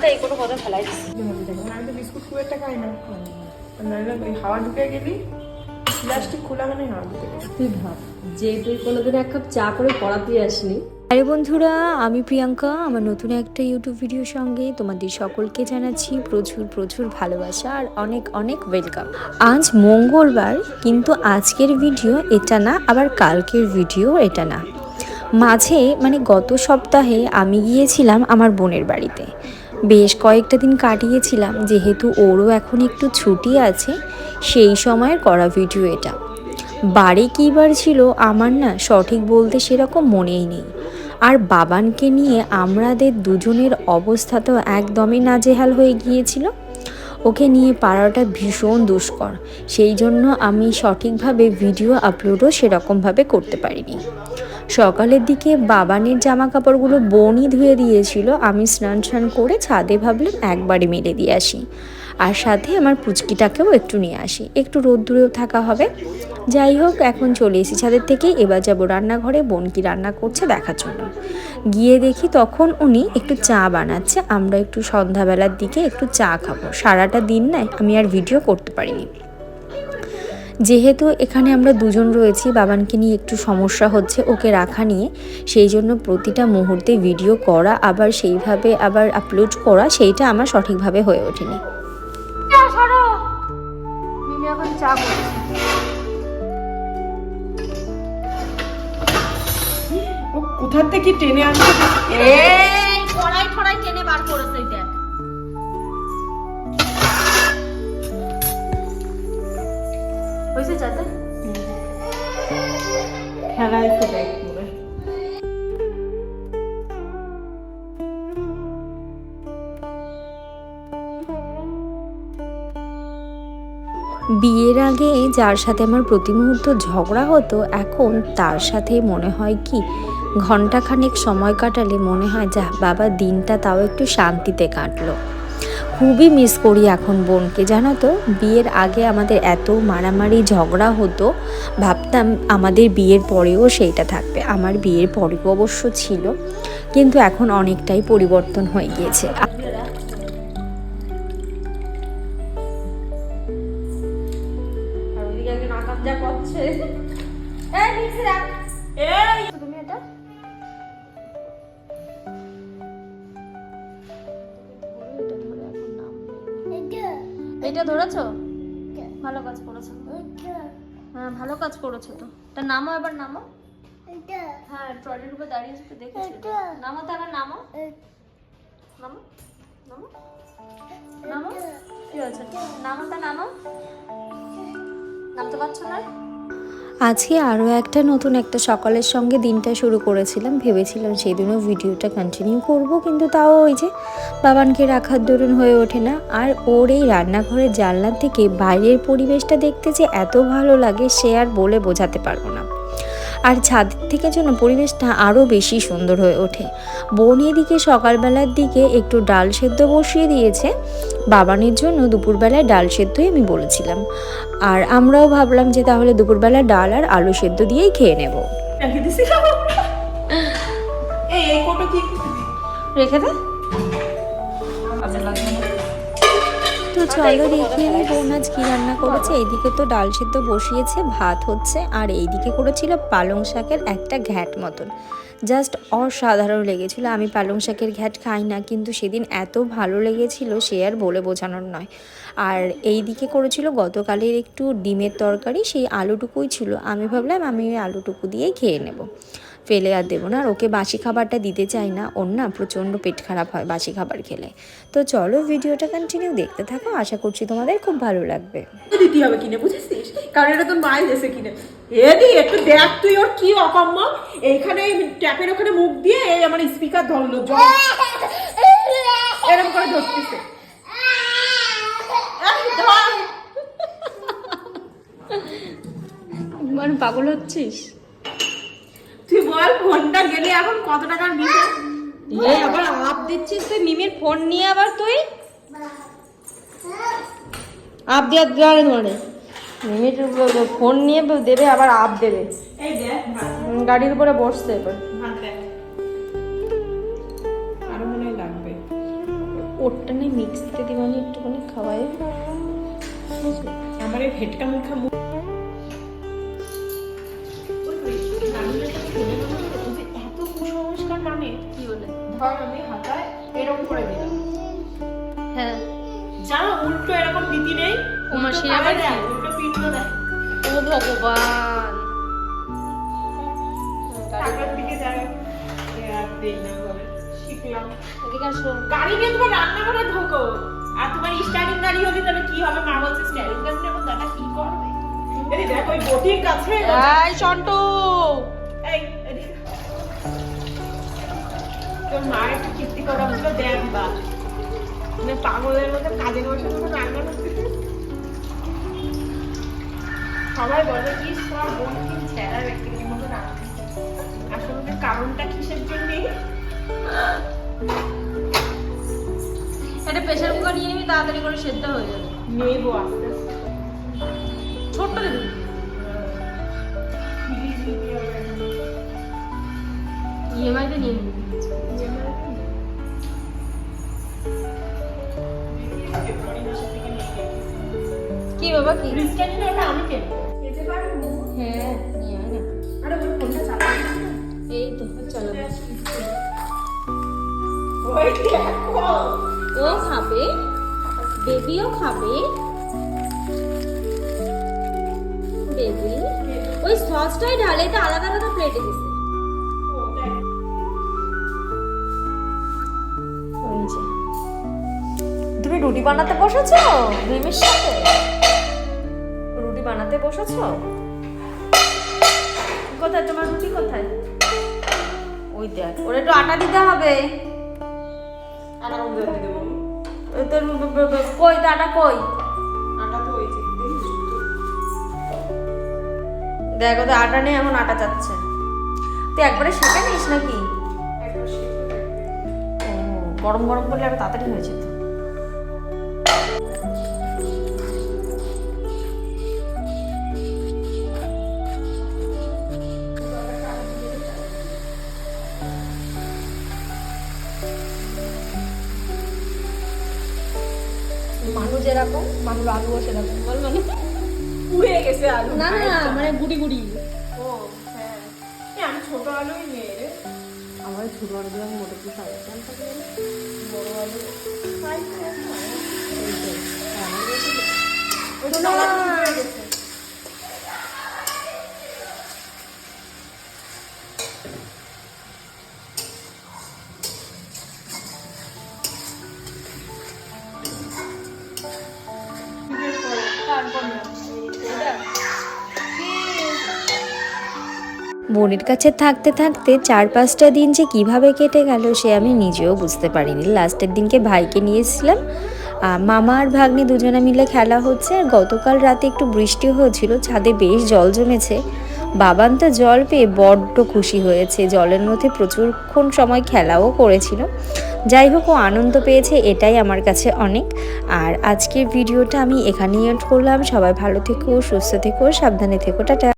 তো এই কোনো কথা ফেলাই দিচ্ছি। আমি তো বিস্কুট খুব একটা খাই না, নাহলে হাওয়া ঢুকে গেলি প্লাস্টিক খোলা মানে হাওয়া ঢুকে গেলি। তুই ভাব যে তুই কোনোদিন এক কাপ চা করে পড়াতে আসনি। আরে বন্ধুরা, আমি প্রিয়াঙ্কা। আমার নতুন একটা ইউটিউব ভিডিওর সঙ্গে তোমাদের সকলকে জানাচ্ছি প্রচুর প্রচুর ভালোবাসা আর অনেক অনেক ওয়েলকাম। আজ মঙ্গলবার, কিন্তু আজকের ভিডিও এটা না, আবার কালকের ভিডিও এটা না। মাঝে মানে গত সপ্তাহে আমি গিয়েছিলাম আমার বোনের বাড়িতে, বেশ কয়েকটা দিন কাটিয়েছিলাম। যেহেতু ওরও এখন একটু ছুটি আছে, সেই সময়ের করা ভিডিও এটা। বাড়ি কী বার ছিল আমার না সঠিক বলতে সেরকম মনেই নেই। আর বাবানকে নিয়ে আমাদের দুজনের অবস্থা তো একদমই নাজেহাল হয়ে গিয়েছিল। ওকে নিয়ে পারাটা ভীষণ দুষ্কর, সেই জন্য আমি সঠিকভাবে ভিডিও আপলোডও সেরকমভাবে করতে পারিনি। সকালের দিকে বাবানের জামা কাপড়গুলো বোনই ধুয়ে দিয়েছিল। আমি স্নান করে ছাদে ভাবলাম একবারে মেলে দিয়ে আসি, আর সাথে আমার পুচকিটাকেও একটু নিয়ে আসি, একটু রোদ্দুরেও থাকা হবে। যাই হোক, এখন চলে এসেছি ছাদের থেকে। এবার যাবো রান্নাঘরে, বোন কি রান্না করছে দেখার জন্য। গিয়ে দেখি তখন উনি একটু চা বানাচ্ছে। আমরা একটু সন্ধ্যাবেলার দিকে একটু চা খাবো। সারাটা দিন নাই আমি আর ভিডিও করতে পারিনি, যেহেতু এখানে আমরা দুজন রয়েছি। বাবানকে নিয়ে একটু সমস্যা হচ্ছে ওকে রাখা নিয়ে, সেই জন্য প্রতিটা মুহূর্তে ভিডিও করা আবার সেইভাবে আবার আপলোড করা, সেইটা আমার সঠিকভাবে হয়ে ওঠেনি। এখন চা করছি। ও কোথার থেকে টেনে আনছে, এই কড়াই ফড়াই টেনে বার করেছে এটা। হয়েছে চাতে খেলাই তো দেখ মনে। বিয়ের আগে যার সাথে আমার প্রতি মুহূর্ত ঝগড়া হতো, এখন তার সাথে মনে হয় কি ঘন্টাখানেক সময় কাটালে মনে হয় যা বাবা দিনটা তাও একটু শান্তিতে কাটলো। খুবই মিস করি এখন বোনকে, জানো তো। বিয়ের আগে আমাদের এত মারামারি ঝগড়া হতো, ভাবতাম আমাদের বিয়ের পরেও সেইটা থাকবে। আমার বিয়ের পরেও অবশ্য ছিল, কিন্তু এখন অনেকটাই পরিবর্তন হয়ে গিয়েছে। যা করছে এই মিক্সি রাখ। এই তুমি এটা এটা ধরেছো, ভালো কাজ করেছো। হ্যাঁ ভালো কাজ করেছো তো। তা নামো, এবার নামো। হ্যাঁ ট্রলির উপরে দাঁড়িয়েছো তো দেখেছি। নামো তো, এবার নামো নামো নামো নামো। কি হয়েছে? নামো তা নামো। নামতে পারছো না? আজকে আরও একটা নতুন একটা সকালের সঙ্গে দিনটা শুরু করেছিলাম। ভেবেছিলাম সেই দিনও ভিডিওটা কন্টিনিউ করব, কিন্তু তাও ওই যে বাবানকে রাখার দরুন হয়ে ওঠে না। আর ওর এই রান্নাঘরের জানলা থেকে বাইরের পরিবেশটা দেখতে যে এত ভালো লাগে সে আর বলে বোঝাতে পারবো না। আর ছাদের থেকে যেন পরিবেশটা আরও বেশি সুন্দর হয়ে ওঠে। বোন এদিকে সকালবেলার দিকে একটু ডাল সেদ্ধ বসিয়ে দিয়েছে বাবানের জন্য। দুপুরবেলায় ডাল সেদ্ধই আমি বলেছিলাম, আর আমরাও ভাবলাম যে তাহলে দুপুরবেলা ডাল আর আলু সেদ্ধ দিয়েই খেয়ে নেব। এই কোটো কি রেখে দে। তো চলো দেখিয়ে নিই বোন আজ কী রান্না করেছে। এইদিকে তো ডাল সেদ্ধ বসিয়েছে, ভাত হচ্ছে, আর এইদিকে করেছিল পালং শাকের একটা ঘ্যাট মতন। জাস্ট অসাধারণ লেগেছিল। আমি পালং শাকের ঘ্যাট খাই না, কিন্তু সেদিন এত ভালো লেগেছিল সে আর বলে বোঝানোর নয়। আর এই দিকে করেছিল গতকালের একটু ডিমের তরকারি, সেই আলুটুকুই ছিল। আমি ভাবলাম আমি ওই আলুটুকু দিয়েই খেয়ে নেব, ফেলে আর দেবো না। আর ওকে বাসি খাবারটা দিতে চাই না, ওর না প্রচণ্ড পেট খারাপ হয় বাসি খাবার খেলে। তো চলো ভিডিওটা কন্টিনিউ দেখতে থাকো, আশা করছি তোমাদের খুব ভালো লাগবে। দিতে হবে কিনে, বুঝেছিস? কারণ এটা তোর মায়ের দেশে কিনে। এদি একটু দেখ তুই ওর কি অকাম্য। এইখানে ট্যাপের ওখানে মুখ দিয়ে এই আমার স্পিকার ধরলো, জল এরকম করে ধরতেছে। মানে পাগল হচ্ছিস তুই বল ফোনটা গেলে এখন কত টাকার নিবে? এই আবার আপ দিচ্ছিস তুই মিমির ফোন নিয়ে। আবার তুই আপ দিয়ে গাড়ি ধরে মিমির ফোন নিয়ে দেবে, আবার আপ দেবে। এই দেখ গাড়ির উপরে বসছে এবার। ভাত দেখ, আরো মনে লাগবে। ও ওরটা নেই মিক্সিতে দিবানি একটুখানি খাওয়াই। আমার এই ভেটকা মুখা মুখ এত কুসংস্কার মানে কি বলে? ধর আমি হাতায় এরকম করে দিলাম, হ্যাঁ জানো উল্টো এরকম নীতি নেই। ও মা, সে উল্টো আবার দেয়, কি? উল্টো পিণ্ড দেয়। ও ভগবান, টাকার দিকে যায় আর দেই না বলে শিখলাম। এদিকে আসো। গাড়ি নিয়ে তোমার রান্নাঘরে ঢোকো, আর তোমার স্টারিং গাড়ি হলে তাহলে কি হবে? মা বলছে স্টারিং গাড়ি এখন দাদা কি করবে? এই দেখো ওই বটির কাছে এই সন্টু, এই এদিকে। তোর মা একটু কীর্তি করা হলো দেখ বা মানে পাগলের মতো কাজের বসে মতো রান্না করতে। সবাই বলে কি সব বন্ধু ছেঁড়া ব্যক্তির মতো রান্না, আসলে কারণটা কিসের জন্যে? একটা প্রেসার কুকার নিয়ে নিবি, তাড়াতাড়ি করে সেদ্ধ হয়ে যাবে। নেবো আস্তে আস্তে। ছোট্ট দিবি। ইএমআই তে নিয়ে নিবি। কি বাবা কি? আমি কেনবো? হ্যাঁ নিয়ে আয় না। আরে ওর ফোনটা চালাই না। এই তো চলো। ওই দেখো। ও খাবে, বেবিও খাবে। বেবি ওই সসটাই ঢালে, তো আলাদা আলাদা প্লেটে দিছে। ও দেখ। ওই যে তুমি রুটি বানাতে বসেছো ডিমের সাথে? রুটি বানাতে বসেছো? কোথায় তোমার রুটি কোথায়? ওই দেখ, ওরা একটু আটা দিতে হবে। আটা কোন জায়গায় দেবো? ওই তোর কই তো আটা কই? আটা তো ওই যে দেখিস তো। দেখ ওদের আটা নেই, এখন আটা চাচ্ছে। তুই একবারে সেটা নিস নাকি? একবার শেখে দেখবে। ও, গরম গরম করলে আরো তাড়াতাড়ি হয়ে যেত। মানুষ যেরকম, মানুষ আলুও সেরকম বল মানে। পুড়ে গেছে আলু। না না মানে গুড়ি গুড়ি। ও হ্যাঁ, আমি ছোট আলুই নেই রে। আমার ছোট আলুগুলো আমি মোটে কি খাই, বড় আলু খাই না। ওটা না পুড়ে গেছে। বোনের কাছে থাকতে থাকতে 4-5টা দিন যে কিভাবে কেটে গেল সে আমি নিজেও বুঝতে পারিনি। লাস্টের দিনকে ভাইকে নিয়েছিলাম, মামা আর ভাগ্নি দুজনে মিলে খেলা হচ্ছে। আর গতকাল রাতে একটু বৃষ্টি হয়েছিল, ছাদে বেশ জল জমেছে। বাবান তো জল পেয়ে বড্ড খুশি হয়েছে, জলের মধ্যে প্রচুরক্ষণ সময় খেলাও করেছিল। যাই হোক, ও আনন্দ পেয়েছে, এটাই আমার কাছে অনেক। আর আজকের ভিডিওটা আমি এখানেই এন্ড করলাম। সবাই ভালো থেকো, সুস্থ থেকো, সাবধানে থেকো, টাটা।